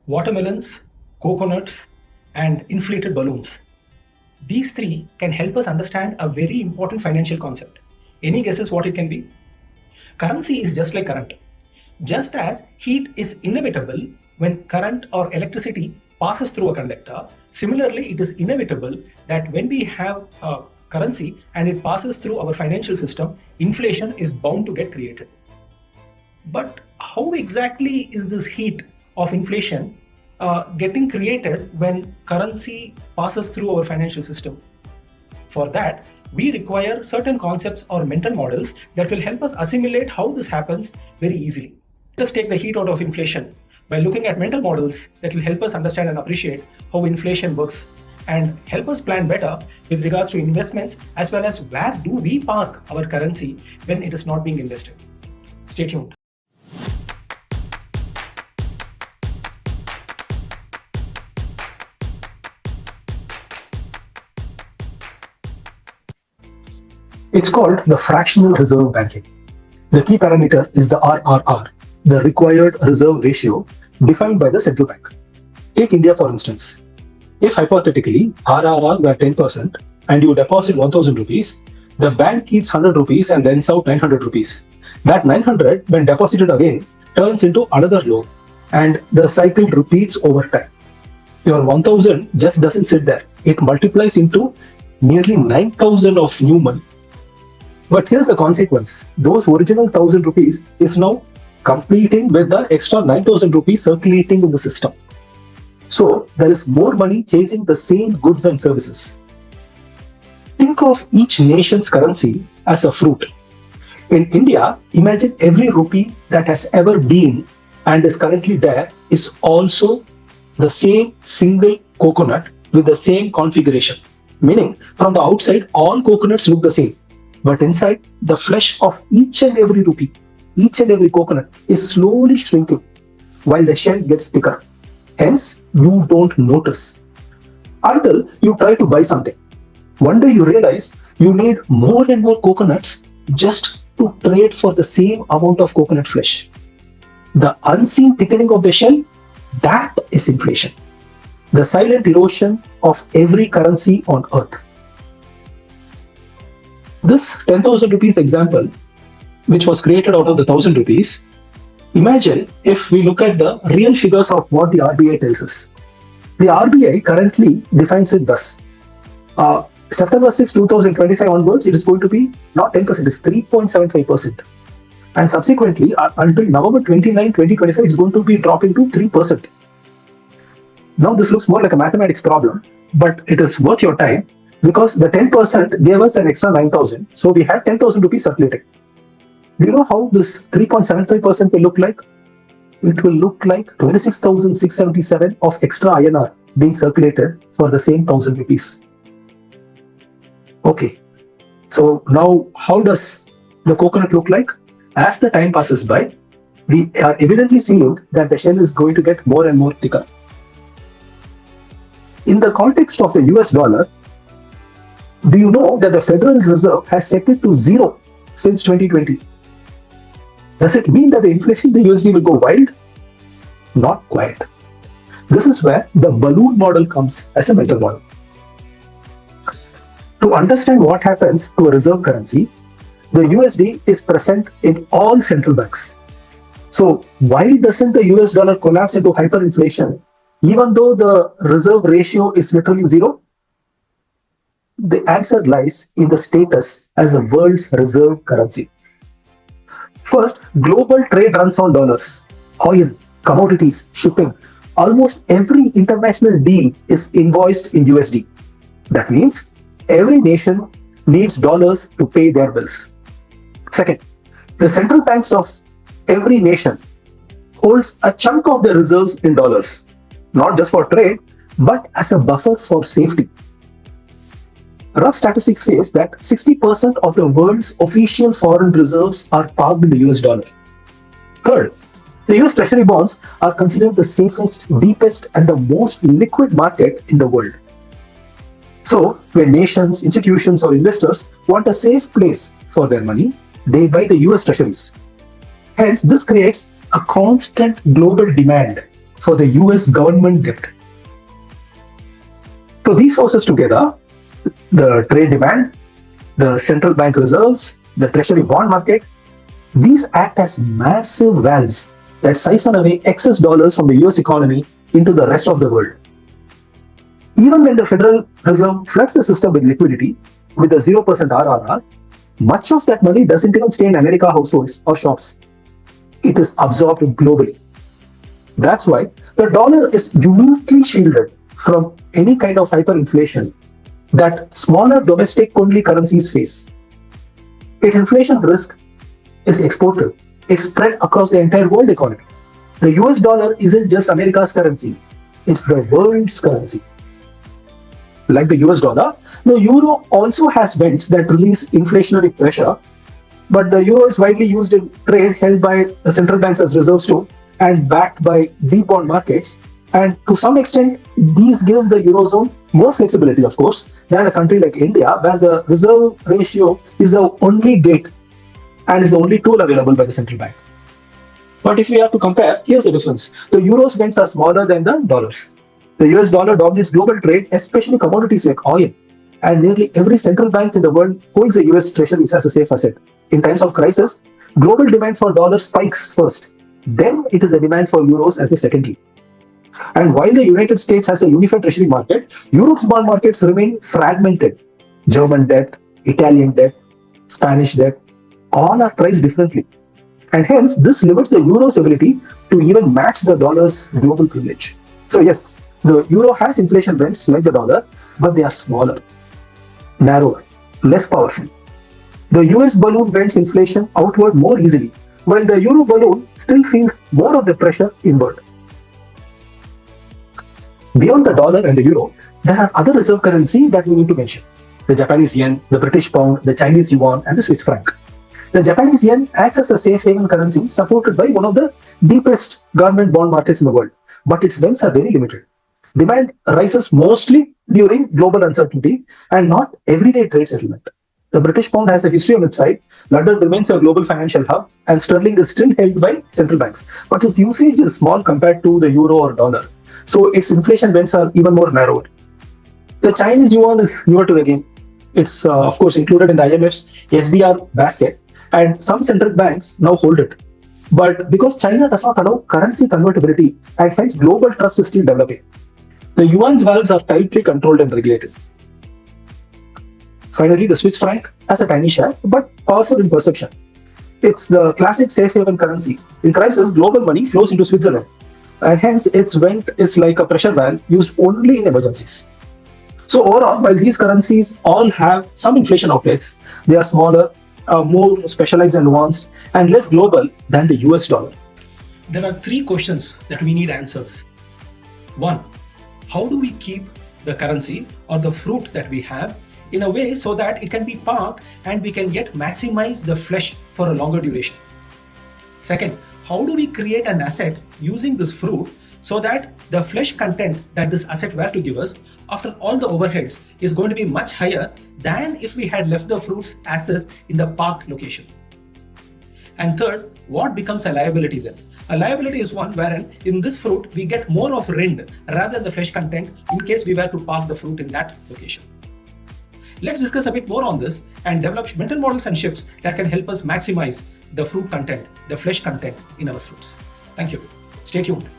watermelons, coconuts, and inflated balloons. These three can help us understand a very important financial concept. Any guesses what it can be? Currency is just like current. Just as heat is inevitable when current or electricity passes through a conductor, similarly, it is inevitable that when we have a currency and it passes through our financial system, inflation is bound to get created. But how exactly is this heat of inflation getting created when currency passes through our financial system? For that, we require certain concepts or mental models that will help us assimilate how this happens very easily. Let us take the heat out of inflation by looking at mental models that will help us understand and appreciate how inflation works and help us plan better with regards to investments, as well as where do we park our currency when it is not being invested. Stay tuned. It's called the fractional reserve banking. The key parameter is the RRR, the required reserve ratio defined by the central bank. Take India for instance. If hypothetically RRR were 10% and you deposit 1000 rupees, the bank keeps 100 rupees and lends out 900 rupees. That 900, when deposited again, turns into another loan and the cycle repeats over time. Your 1000 just doesn't sit there. It multiplies into nearly 9000 of new money. But here's the consequence. Those original 1000 rupees is now competing with the extra 9000 rupees circulating in the system. So there is more money chasing the same goods and services. Think of each nation's currency as a fruit. In India, imagine every rupee that has ever been and is currently there is also the same single coconut with the same configuration. Meaning, from the outside, all coconuts look the same. But inside, the flesh of each and every rupee, each and every coconut is slowly shrinking while the shell gets thicker. Hence, you don't notice until you try to buy something. One day you realize you need more and more coconuts just to trade for the same amount of coconut flesh. The unseen thickening of the shell, that is inflation. The silent erosion of every currency on earth. This 10,000 rupees example, which was created out of the 1000 rupees, imagine if we look at the real figures of what the RBI tells us. The RBI currently defines it thus. September 6, 2025 onwards, it is going to be not 10%, it is 3.75%. And subsequently, until November 29, 2025, it's going to be dropping to 3%. Now this looks more like a mathematics problem, but it is worth your time because the 10% gave us an extra 9,000. So we had 10,000 rupees circulating. Do you know how this 3.75% will look like? It will look like 26,677 of extra INR being circulated for the same 1000 rupees. Okay, so now how does the coconut look like? As the time passes by, we are evidently seeing that the shell is going to get more and more thicker. In the context of the US dollar, do you know that the Federal Reserve has set it to 0 since 2020? Does it mean that the inflation in the USD will go wild? Not quite. This is where the balloon model comes as a mental model. To understand what happens to a reserve currency, the USD is present in all central banks. So why doesn't the US dollar collapse into hyperinflation even though the reserve ratio is literally 0? The answer lies in the status as the world's reserve currency. First, global trade runs on dollars. Oil, commodities, shipping. Almost every international deal is invoiced in USD. That means every nation needs dollars to pay their bills. Second, the central banks of every nation holds a chunk of their reserves in dollars, not just for trade, but as a buffer for safety. Rough statistics says that 60% of the world's official foreign reserves are parked in the US dollar. Third, the US Treasury bonds are considered the safest, deepest, and the most liquid market in the world. So, when nations, institutions, or investors want a safe place for their money, they buy the US Treasuries. Hence, this creates a constant global demand for the US government debt. So these forces together, the trade demand, the central bank reserves, the treasury bond market, these act as massive valves that siphon away excess dollars from the US economy into the rest of the world. Even when the Federal Reserve floods the system with liquidity with a 0% RRR, much of that money doesn't even stay in America households or shops. It is absorbed globally. That's why the dollar is uniquely shielded from any kind of hyperinflation that smaller domestic-only currencies face. Its inflation risk is exported. It's spread across the entire world economy. The US dollar isn't just America's currency, it's the world's currency. Like the US dollar, the euro also has vents that release inflationary pressure, but the euro is widely used in trade held by the central banks as reserves too, and backed by deep bond markets. And to some extent, these give the eurozone more flexibility, of course, than a country like India, where the reserve ratio is the only gate and is the only tool available by the central bank. But if we have to compare, here's the difference. The euro's vents are smaller than the dollars. The US dollar dominates global trade, especially commodities like oil, and nearly every central bank in the world holds the US treasuries as a safe asset. In times of crisis, global demand for dollars spikes first. Then it is the demand for euros as the secondary. And while the United States has a unified treasury market, Europe's bond markets remain fragmented. German debt, Italian debt, Spanish debt, all are priced differently. And hence, this limits the euro's ability to even match the dollar's global privilege. So yes, the euro has inflation vents like the dollar, but they are smaller, narrower, less powerful. The US balloon vents inflation outward more easily, while the euro balloon still feels more of the pressure inward. Beyond the dollar and the euro, there are other reserve currencies that we need to mention. The Japanese yen, the British pound, the Chinese yuan, and the Swiss franc. The Japanese yen acts as a safe haven currency supported by one of the deepest government bond markets in the world, but its vents are very limited. Demand rises mostly during global uncertainty and not everyday trade settlement. The British pound has a history on its side. London remains a global financial hub, and sterling is still held by central banks. But its usage is small compared to the euro or dollar, so its inflation vents are even more narrowed. The Chinese yuan is newer to the game. It's of course included in the IMF's SDR basket, and some central banks now hold it. But because China does not allow currency convertibility, and hence global trust is still developing, the yuan's values are tightly controlled and regulated. Finally, the Swiss franc has a tiny share, but powerful in perception. It's the classic safe haven currency. In crisis, global money flows into Switzerland, and hence its vent is like a pressure valve used only in emergencies. So overall, while these currencies all have some inflation outlets, they are smaller, more specialized and nuanced, and less global than the US dollar. There are three questions that we need answers. One, how do we keep the currency or the fruit that we have in a way so that it can be parked and we can maximize the flesh for a longer duration? Second, how do we create an asset using this fruit so that the flesh content that this asset were to give us after all the overheads is going to be much higher than if we had left the fruits as is in the parked location? And third, what becomes a liability then? A liability is one wherein in this fruit we get more of rind rather than the flesh content in case we were to park the fruit in that location. Let's discuss a bit more on this and develop mental models and shifts that can help us maximize the fruit content, the flesh content in our fruits. Thank you. Stay tuned.